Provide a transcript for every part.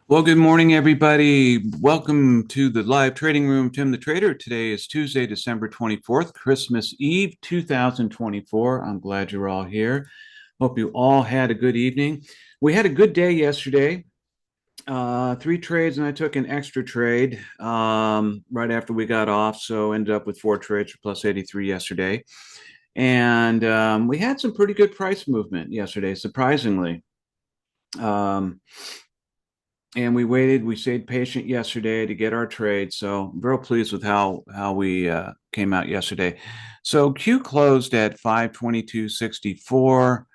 Well, good morning, everybody. Welcome to the live trading room. Tim the Trader. Today is Tuesday, December 24th, Christmas Eve, 2024. I'm glad you're all here. Hope you all had a good evening. We had a good day yesterday. Three trades, and I took an extra trade right after we got off. So ended up with four trades for plus 83 yesterday. And we had some pretty good price movement yesterday, surprisingly. Um, and we stayed patient yesterday to get our trade. So I'm real pleased with how we came out yesterday. So Q closed at 522.64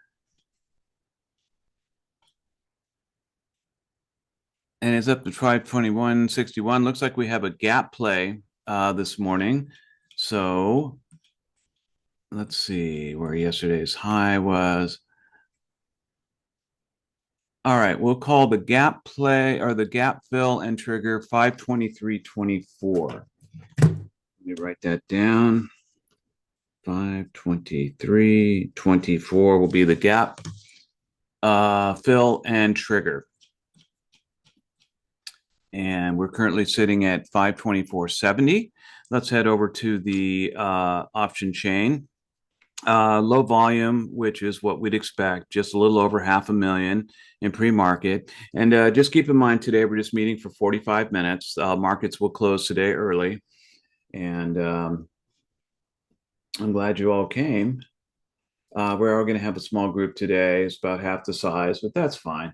and it's up to 521.61. Looks like we have a gap play this morning. So let's see where yesterday's high was. All right, we'll call the gap play or the gap fill and trigger 523.24. Let me write that down. 523.24 will be the gap fill and trigger. And we're currently sitting at 524.70. Let's head over to the option chain. Low volume, which is what we'd expect, just a little over 500,000 in pre-market. And just keep in mind today, we're just meeting for 45 minutes. Markets will close today early. And I'm glad you all came. We're all going to have a small group today. It's about half the size, but that's fine.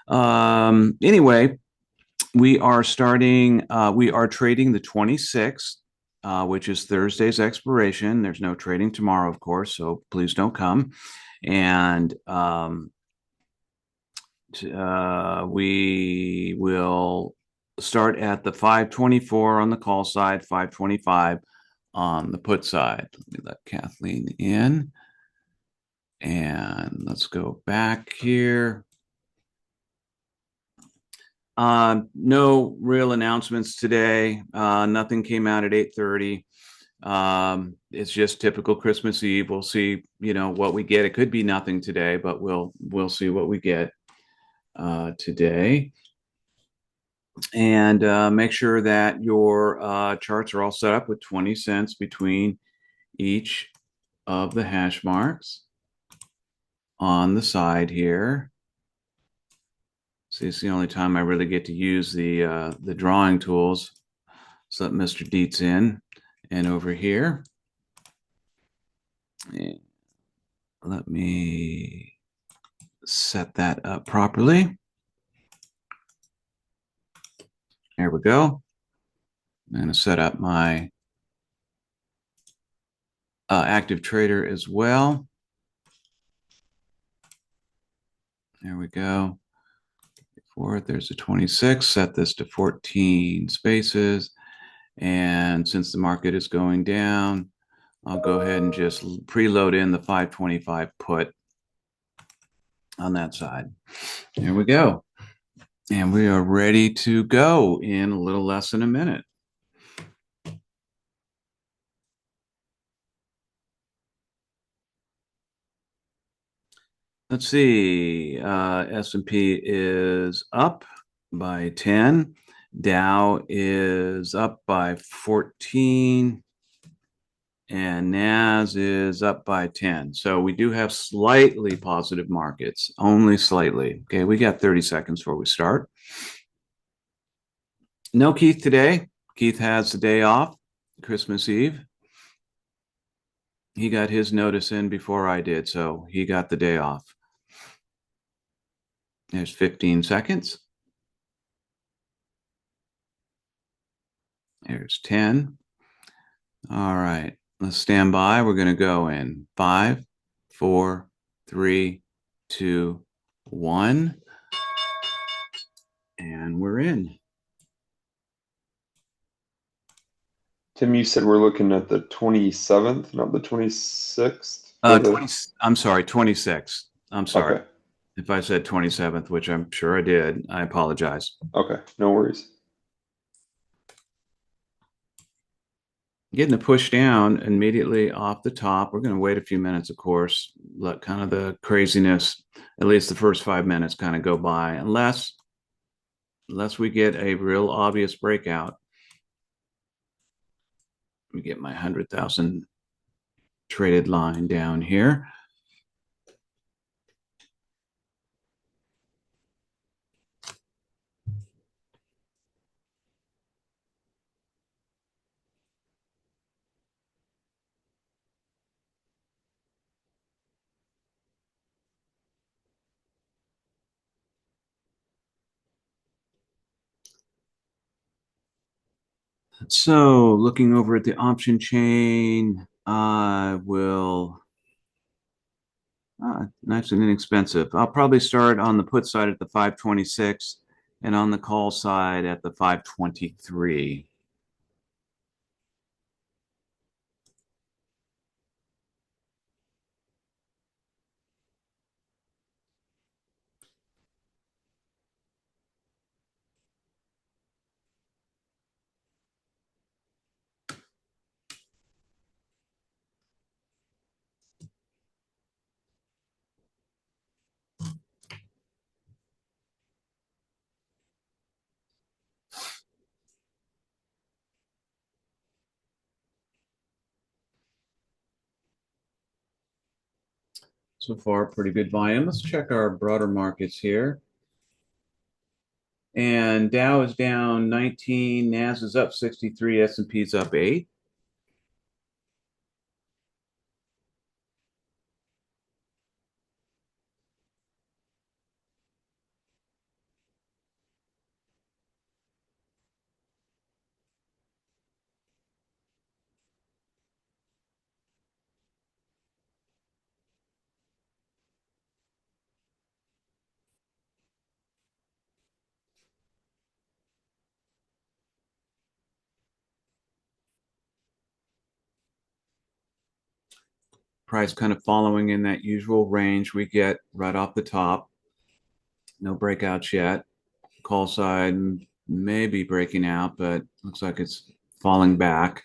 Anyway, we are trading the 26th, which is Thursday's expiration. There's no trading tomorrow, of course, so please don't come. And we will start at the 524 on the call side, 525 on the put side. Let me let Kathleen in. And let's go back here. No real announcements today. Nothing came out at 8:30. It's just typical Christmas Eve. We'll see, what we get. It could be nothing today, but we'll see what we get today. And make sure that your charts are all set up with 20 cents between each of the hash marks on the side here. See, it's the only time I really get to use the drawing tools. So let Mr. Dietz in and over here. And let me set that up properly. There we go. I'm going to set up my active trader as well. There we go. Fourth, there's a 26. Set this to 14 spaces. And since the market is going down, I'll go ahead and just preload in the 525 put on that side. There we go. And we are ready to go in a little less than a minute. Let's see. S&P is up by 10. Dow is up by 14. And NAS is up by 10. So we do have slightly positive markets, only slightly. Okay, we got 30 seconds before we start. No Keith today. Keith has the day off, Christmas Eve. He got his notice in before I did, so he got the day off. There's 15 seconds. There's 10. All right, let's stand by. We're going to go in 5, 4, 3, 2, 1. And we're in. Tim, you said we're looking at the 27th, not the 26th? 20, I'm sorry, 26th. I'm sorry. Okay. If I said 27th, which I'm sure I did, I apologize. Okay, no worries. Getting the push down immediately off the top. We're going to wait a few minutes, of course, let kind of the craziness, at least the first 5 minutes, kind of go by, unless unless we get a real obvious breakout. Let me get my 100,000 traded line down here. So looking over at the option chain, I will, nice and inexpensive. I'll probably start on the put side at the 526 and on the call side at the 523. So far, pretty good volume. Let's check our broader markets here. And Dow is down 19, Nas is up 63, S&P is up 8. Price kind of following in that usual range we get right off the top. No breakouts yet. Call side may be breaking out, but looks like it's falling back.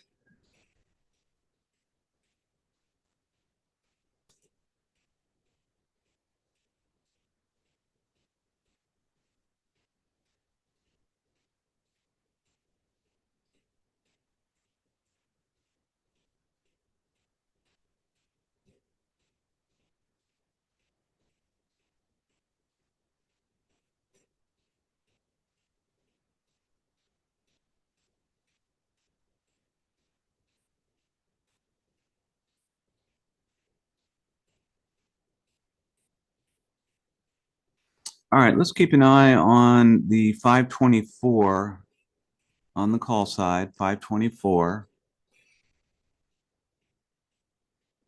All right, let's keep an eye on the 524 on the call side, 524.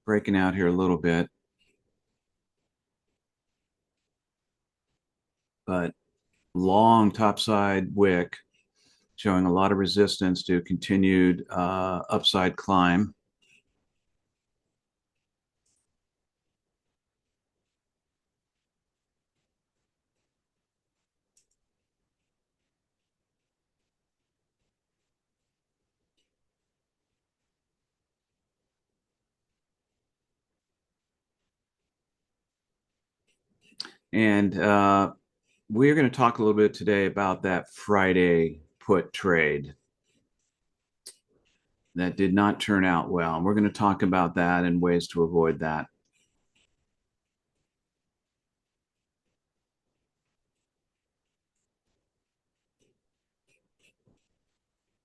Breaking out here a little bit, but long topside wick showing a lot of resistance to continued upside climb. And we're going to talk a little bit today about that Friday put trade that did not turn out well. We're going to talk about that and ways to avoid that.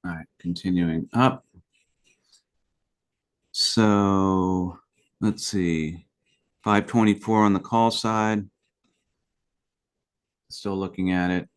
All right, continuing up. So let's see, 524 on the call side. Still looking at it.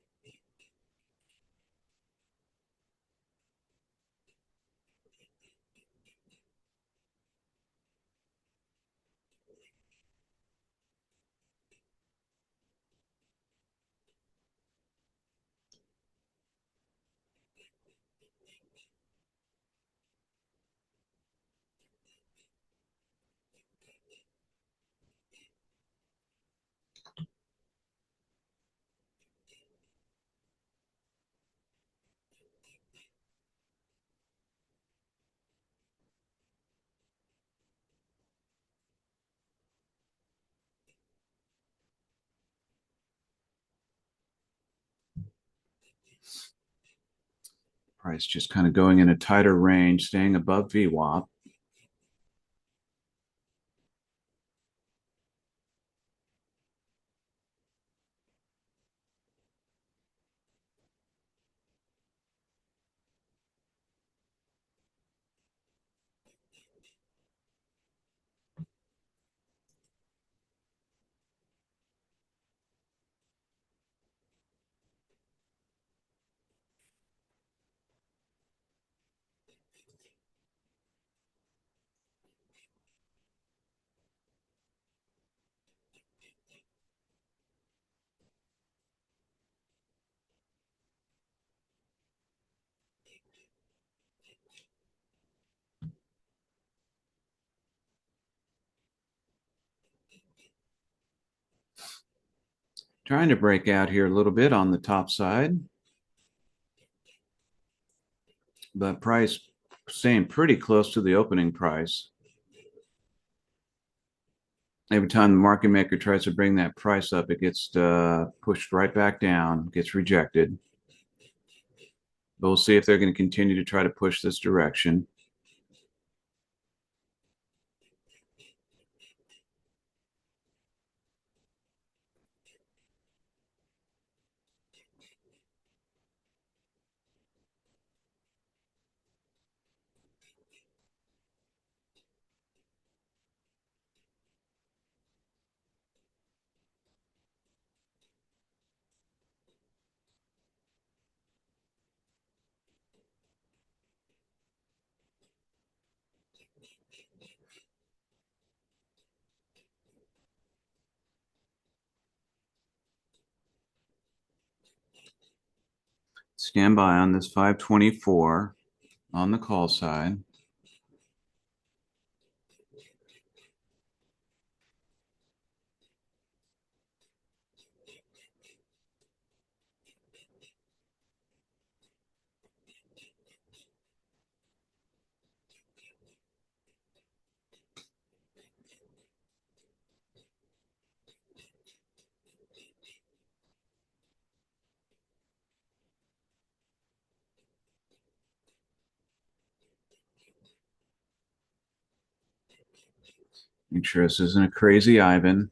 Price just kind of going in a tighter range, staying above VWAP. Trying to break out here a little bit on the top side, but price staying pretty close to the opening price. Every time the market maker tries to bring that price up, it gets pushed right back down, gets rejected. But we'll see if they're going to continue to try to push this direction. Stand by on this 524 on the call side. Make sure this isn't a crazy Ivan.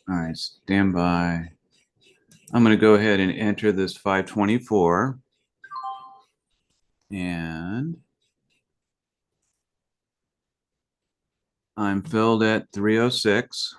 All right, stand by. I'm going to go ahead and enter this 524. And I'm filled at 306.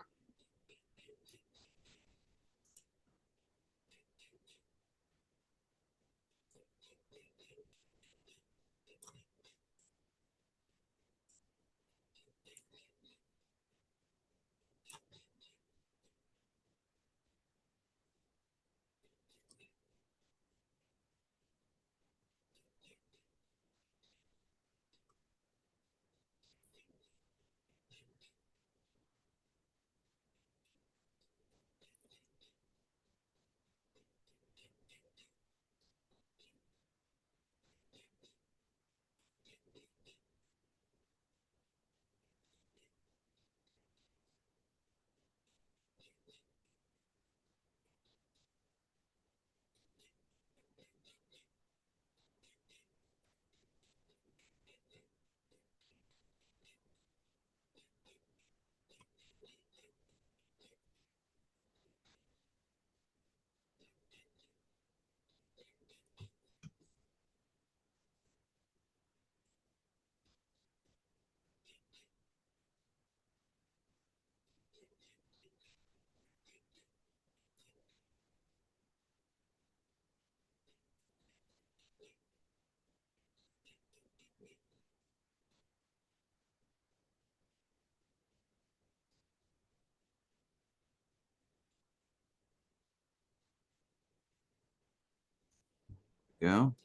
Go.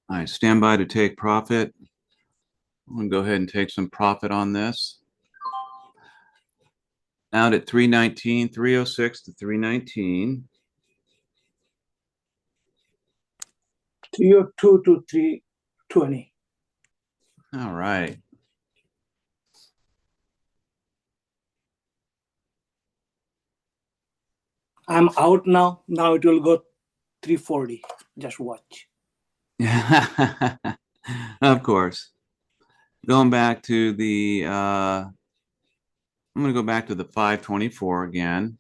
All right, stand by to take profit. I'm going to go ahead and take some profit on this. Out at 319, 306 to 319. You're 2 to 320. All right. I'm out now. Now it will go 340. Just watch. Of course. Going back to the I'm going to go back to the 524 again.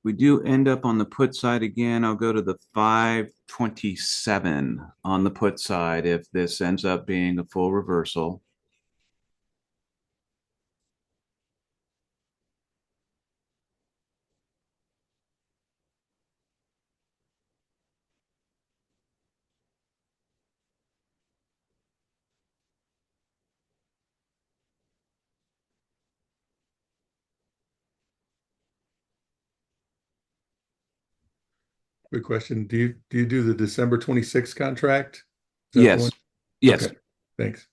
We do end up on the put side again. I'll go to the 527 on the put side if this ends up being a full reversal. Quick question. Do you do the December 26th contract? Is that the one? Yes. Yes. Okay. Thanks.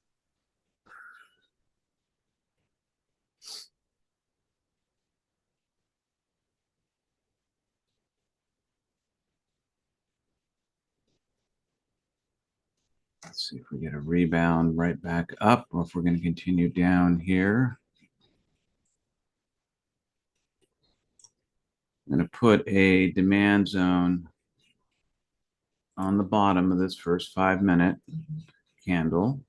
Let's see if we get a rebound right back up or if we're going to continue down here. I'm going to put a demand zone on the bottom of this first 5-minute candle.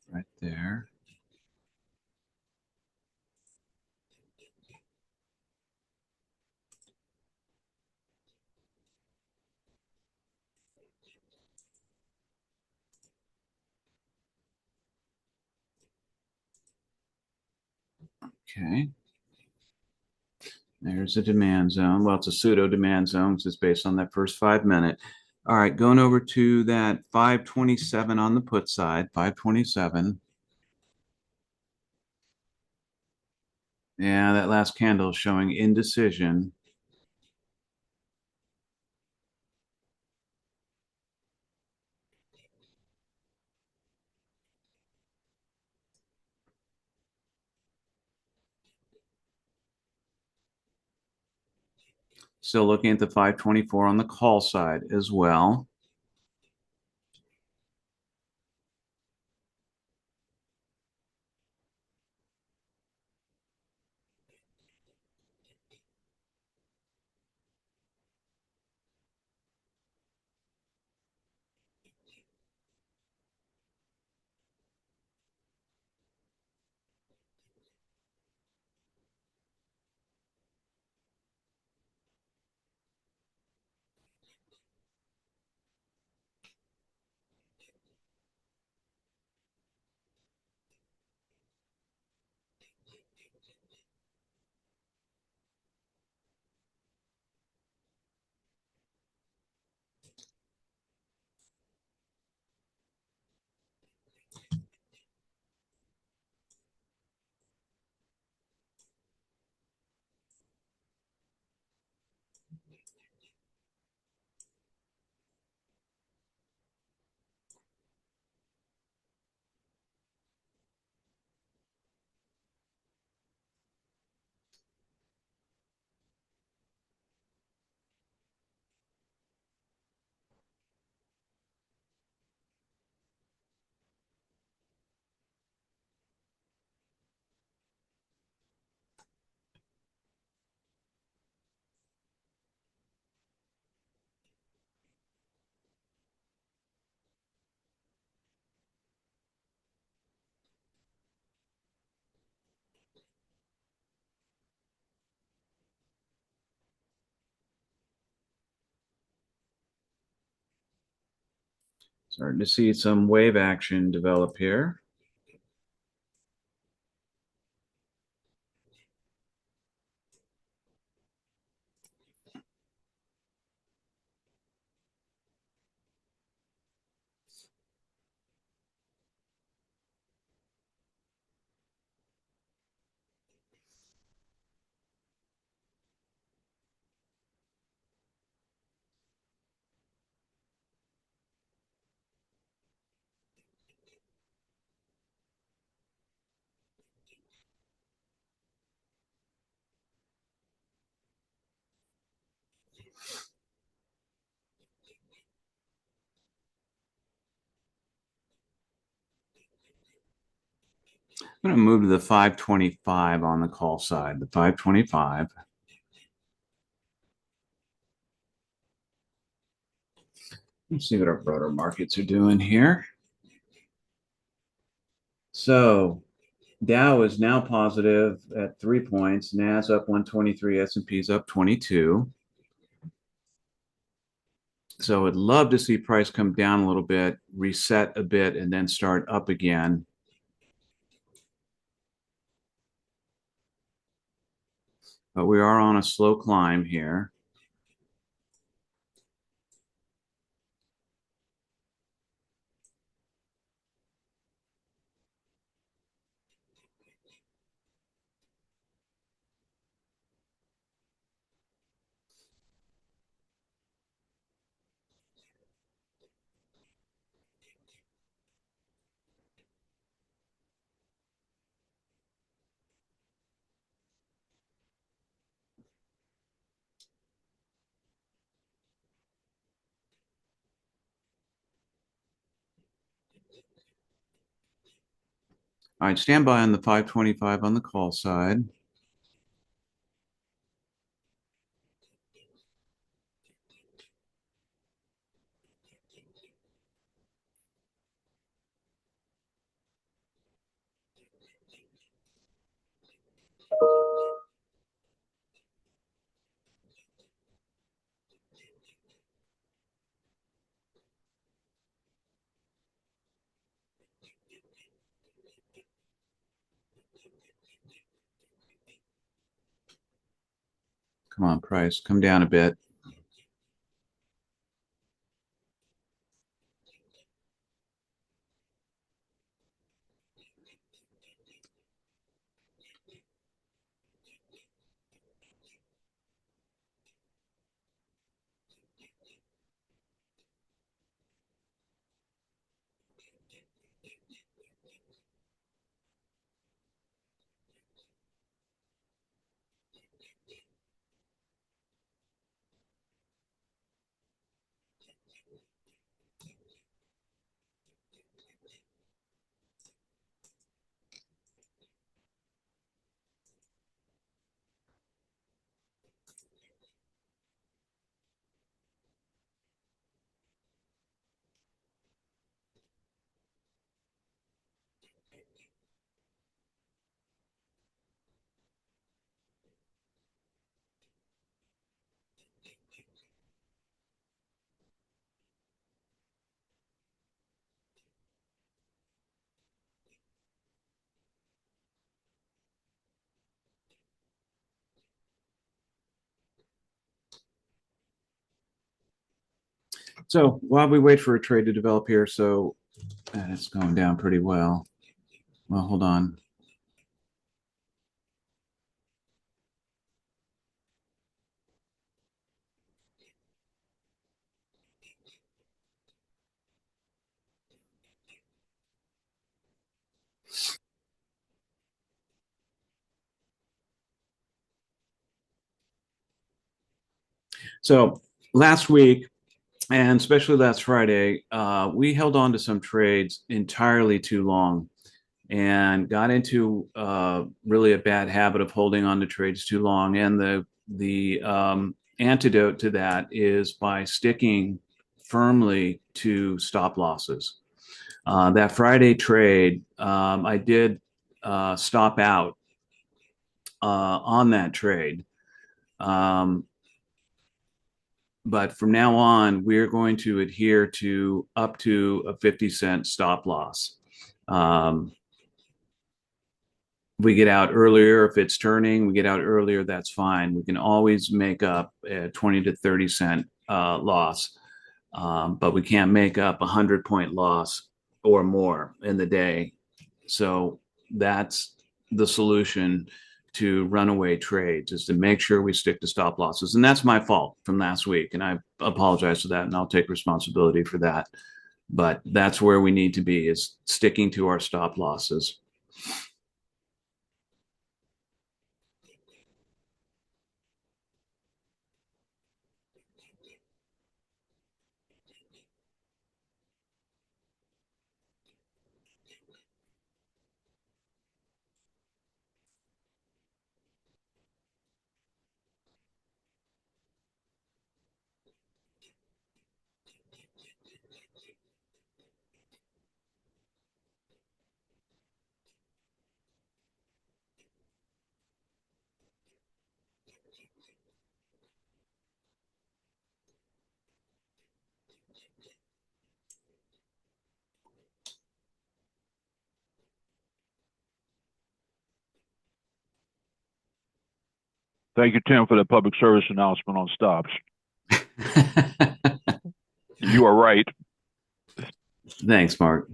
Right there. Okay. There's a demand zone. Well, it's a pseudo demand zone because it's based on that first 5-minute. All right, going over to that 527 on the put side, 527. Yeah, that last candle is showing indecision. Still looking at the 524 on the call side as well. Starting to see some wave action develop here. I'm going to move to the 525 on the call side, the 525. Let's see what our broader markets are doing here. So Dow is now positive at 3 points. Nas up 123, S&P's up 22. So I'd love to see price come down a little bit, reset a bit, and then start up again. But we are on a slow climb here. All right, stand by on the 525 on the call side. Come on, price, come down a bit. So while we wait for a trade to develop here, and it's going down pretty well. Well, hold on. So last week, and especially last Friday, we held on to some trades entirely too long and got into really a bad habit of holding on to trades too long. And the antidote to that is by sticking firmly to stop losses. That Friday trade, I did stop out on that trade. but from now on, we're going to adhere to up to a 50-cent stop loss. We get out earlier if it's turning, we get out earlier, that's fine. We can always make up a 20 to 30 cent loss, but we can't make up a 100-point loss or more in the day. So that's the solution to runaway trades, is to make sure we stick to stop losses. And that's my fault from last week. And I apologize for that. And I'll take responsibility for that. But that's where we need to be, is sticking to our stop losses. Thank you, Tim, for the public service announcement on stops. You are right. Thanks, Mark.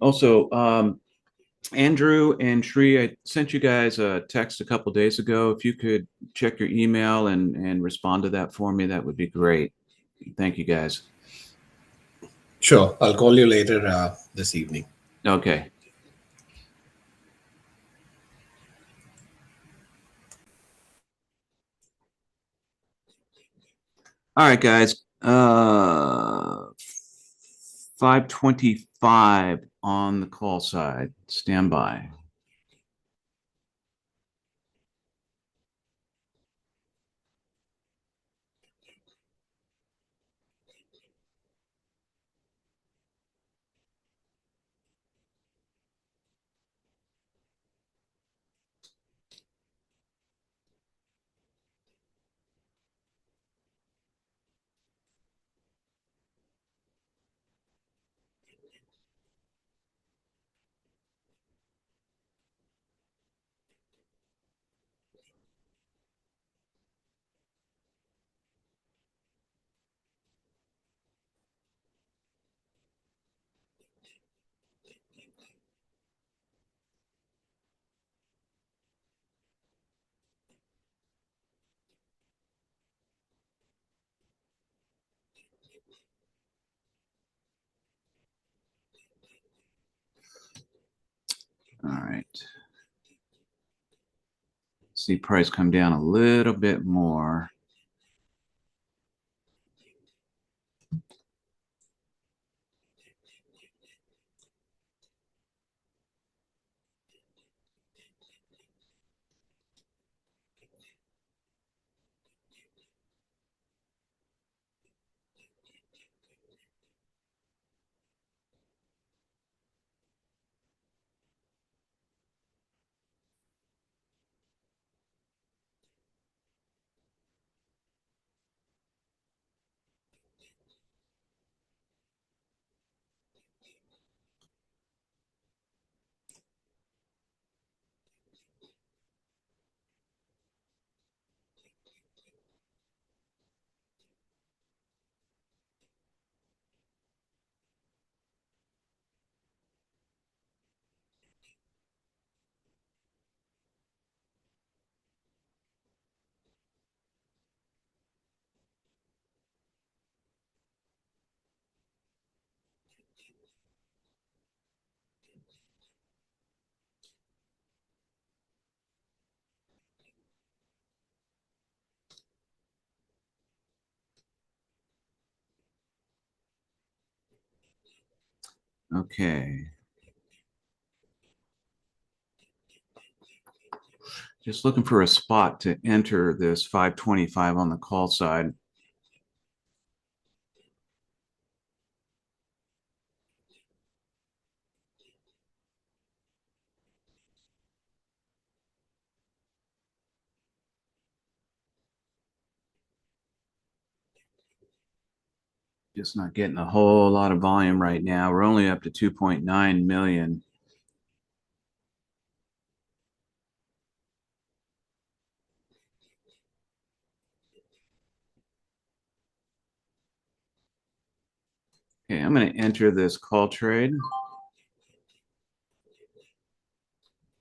Also, Andrew and Shri, I sent you guys a text a couple days ago. If you could check your email and respond to that for me, that would be great. Thank you, guys. Sure, I'll call you later this evening. Okay. All right, guys. 5:25 on the call side. Stand by. All right. See price come down a little bit more. Okay. Just looking for a spot to enter this 525 on the call side. Just not getting a whole lot of volume right now. We're only up to 2.9 million. Okay, I'm going to enter this call trade.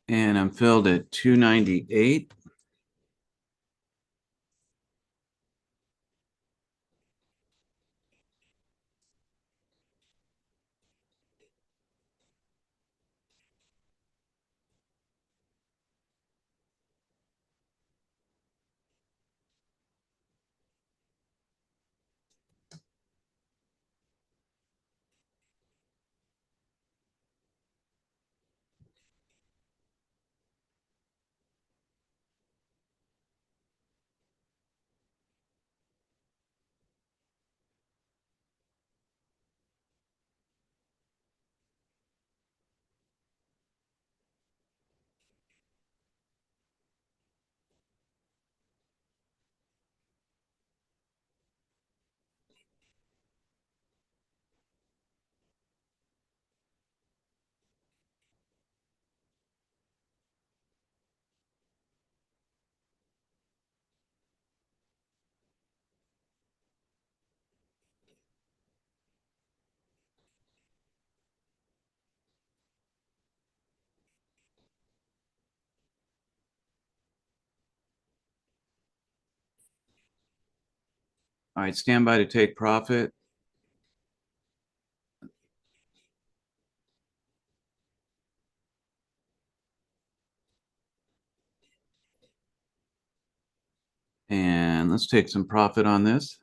And I'm filled at 298. All right, stand by to take profit. And let's take some profit on this.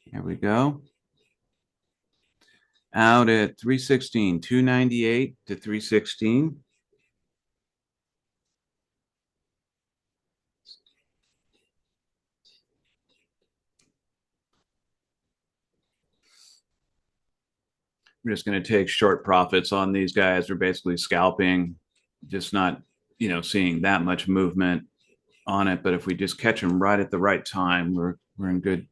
Here we go. Out at 316, 298 to 316. We're just going to take short profits on these guys. We're basically scalping, just not, seeing that much movement on it. But if we just catch them right at the right time, we're in good.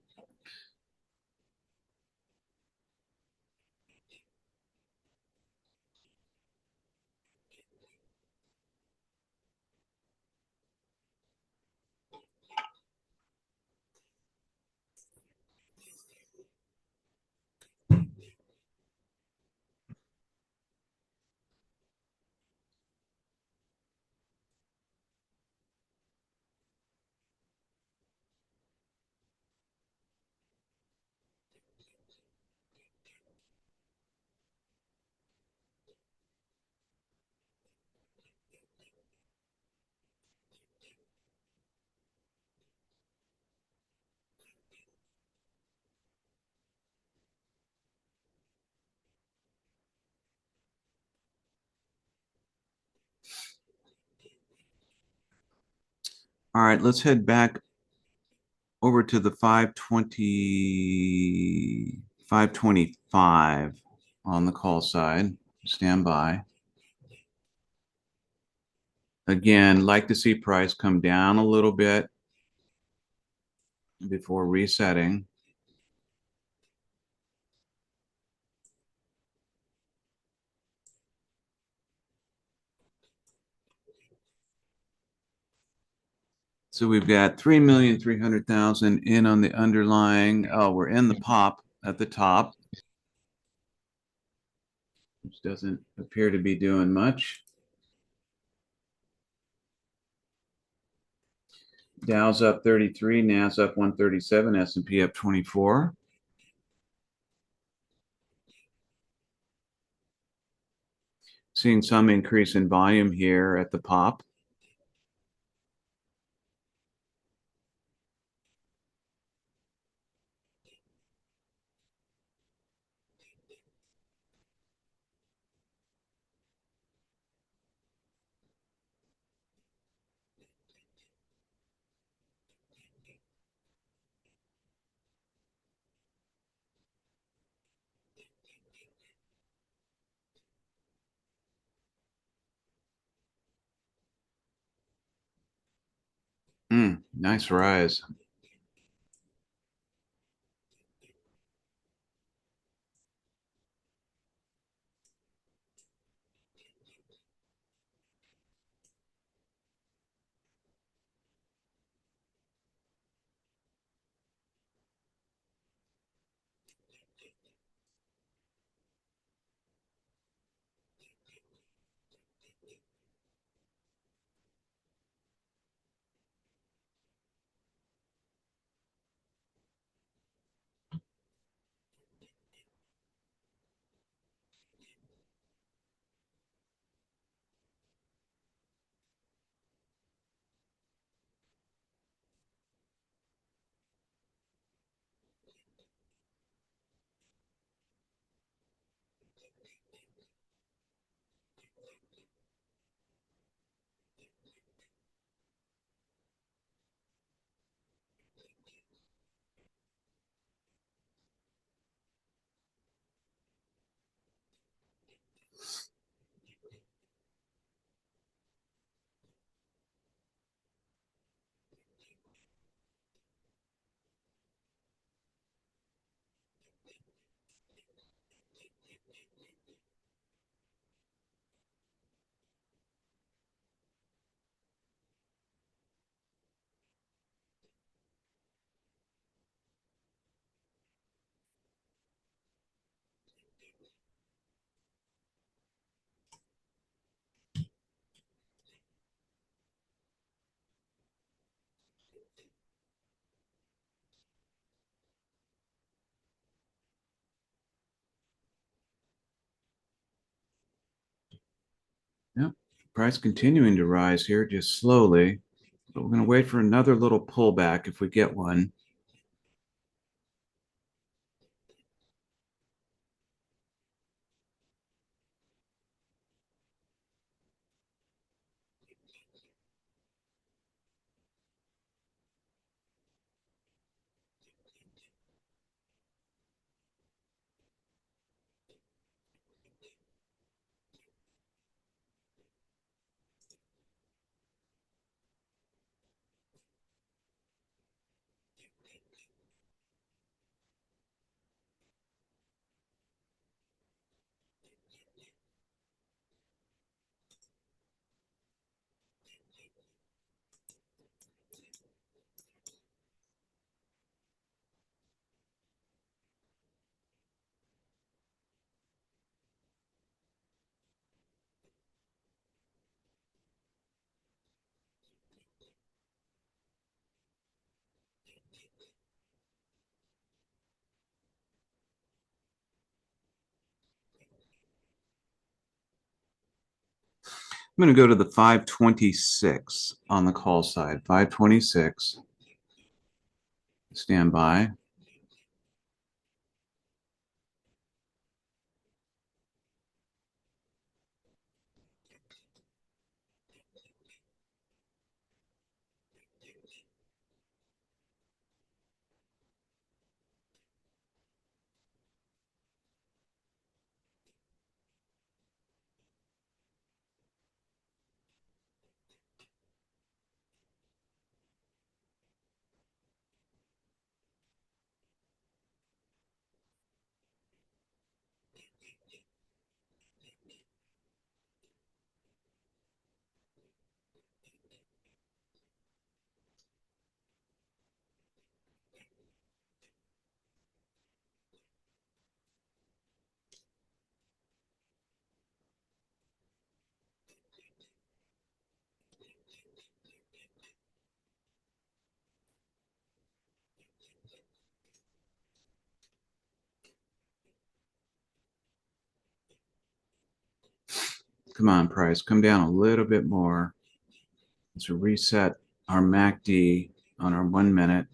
All right, let's head back over to the 520, 525 on the call side. Stand by. Again, like to see price come down a little bit before resetting. So we've got 3,300,000 in on the underlying. Oh, we're in the pop at the top, which doesn't appear to be doing much. Dow's up 33, Nas up 137, S&P up 24. Seeing some increase in volume here at the pop. Nice rise. Yep. Price continuing to rise here, just slowly. But we're going to wait for another little pullback if we get one. I'm going to go to the 526 on the call side. 526. Stand by. Come on, price. Come down a little bit more. Let's reset our MACD on our 1 minute.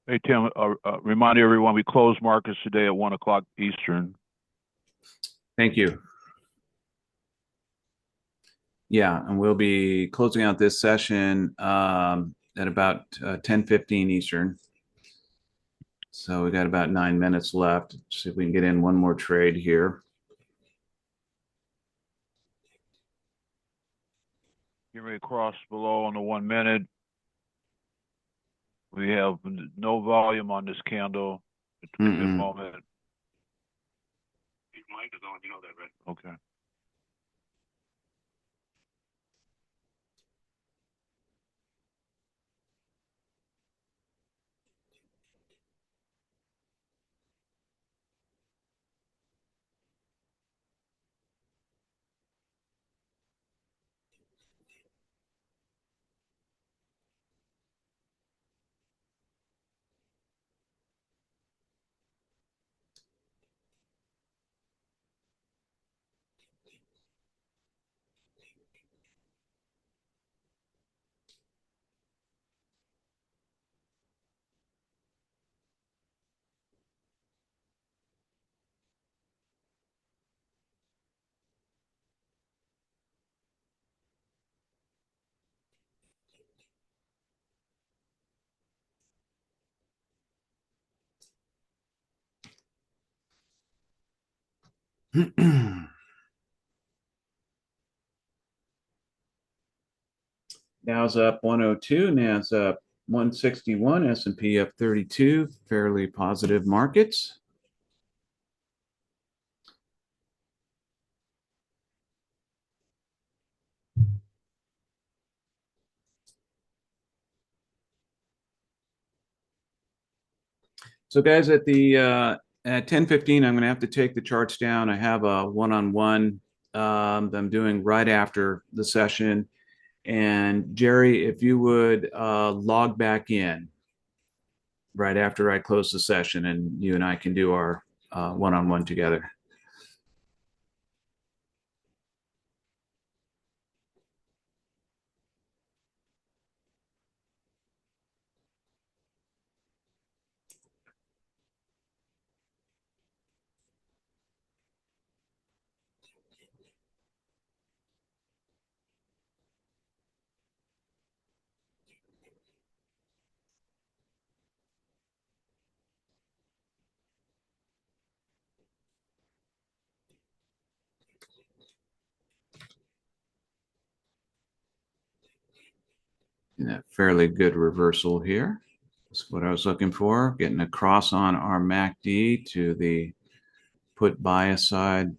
Hey, Tim, remind everyone we close markets today at 1 o'clock Eastern. Thank you. Yeah, and we'll be closing out this session at about 10:15 Eastern. So we got about 9 minutes left. See if we can get in one more trade here. Get ready to cross below on the 1 minute. We have no volume on this candle at the moment. Mic is on, you know that, right? Okay. Dow's up 102, Nas up 161, S&P up 32, fairly positive markets. So guys, at 10:15, I'm going to have to take the charts down. I have a one-on-one that I'm doing right after the session. And Jerry, if you would log back in right after I close the session, and you and I can do our one-on-one together. Yeah, fairly good reversal here. That's what I was looking for. Getting across on our MACD to the put bias side.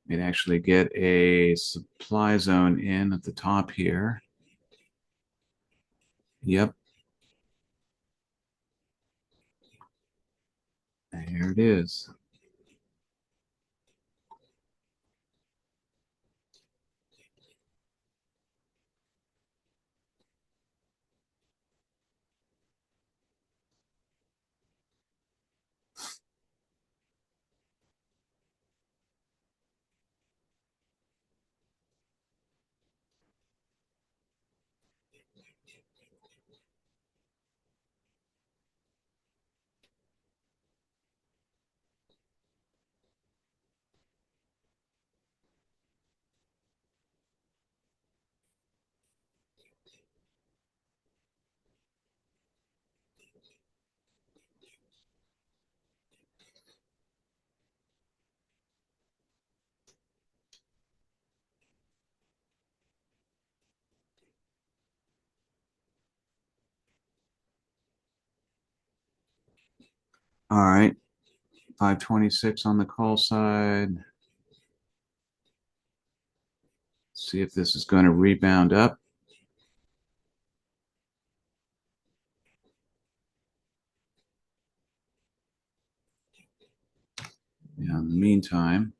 We'd actually get a supply zone in at the top here. Yep. There it is. All right. 526 on the call side. See if this is going to rebound up. Yeah, in the meantime,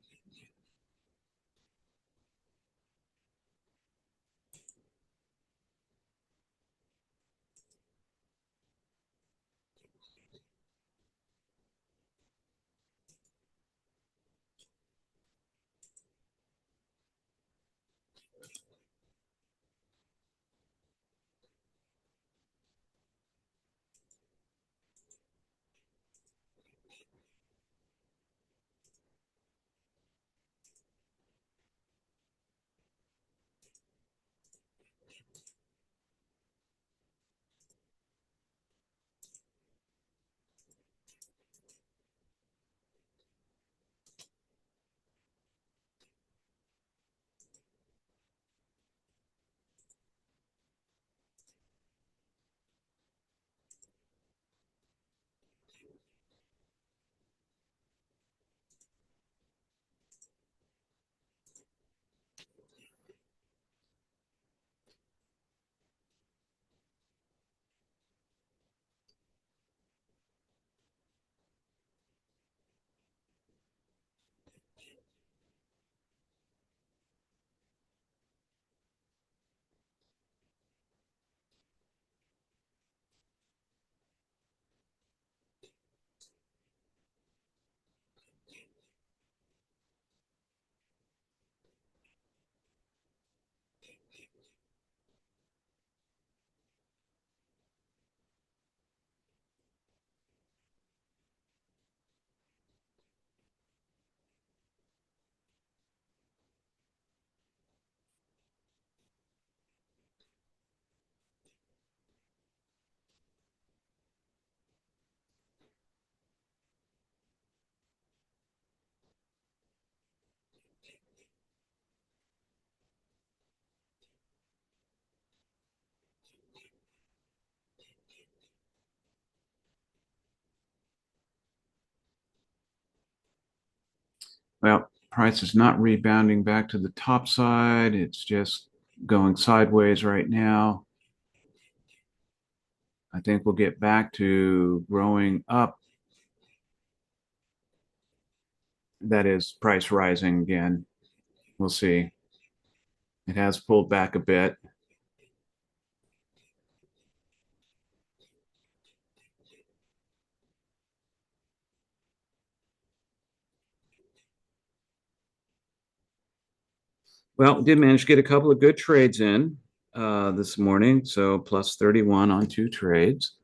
Well, price is not rebounding back to the top side. It's just going sideways right now. I think we'll get back to growing up. That is price rising again. We'll see. It has pulled back a bit. Well, we did manage to get a couple of good trades in this morning. So plus 31 on 2 trades.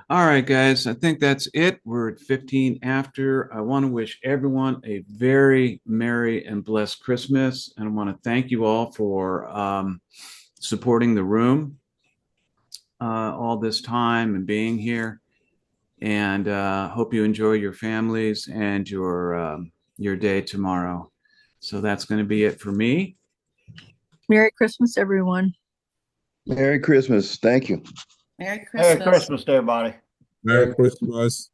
All right, guys, I think that's it. We're at 15 after. I want to wish everyone a very merry and blessed Christmas. And I want to thank you all for supporting the room all this time and being here. And hope you enjoy your families and your day tomorrow. So that's going to be it for me. Merry Christmas, everyone. Merry Christmas. Thank you. Merry Merry Christmas. Christmas to everybody. Merry Christmas.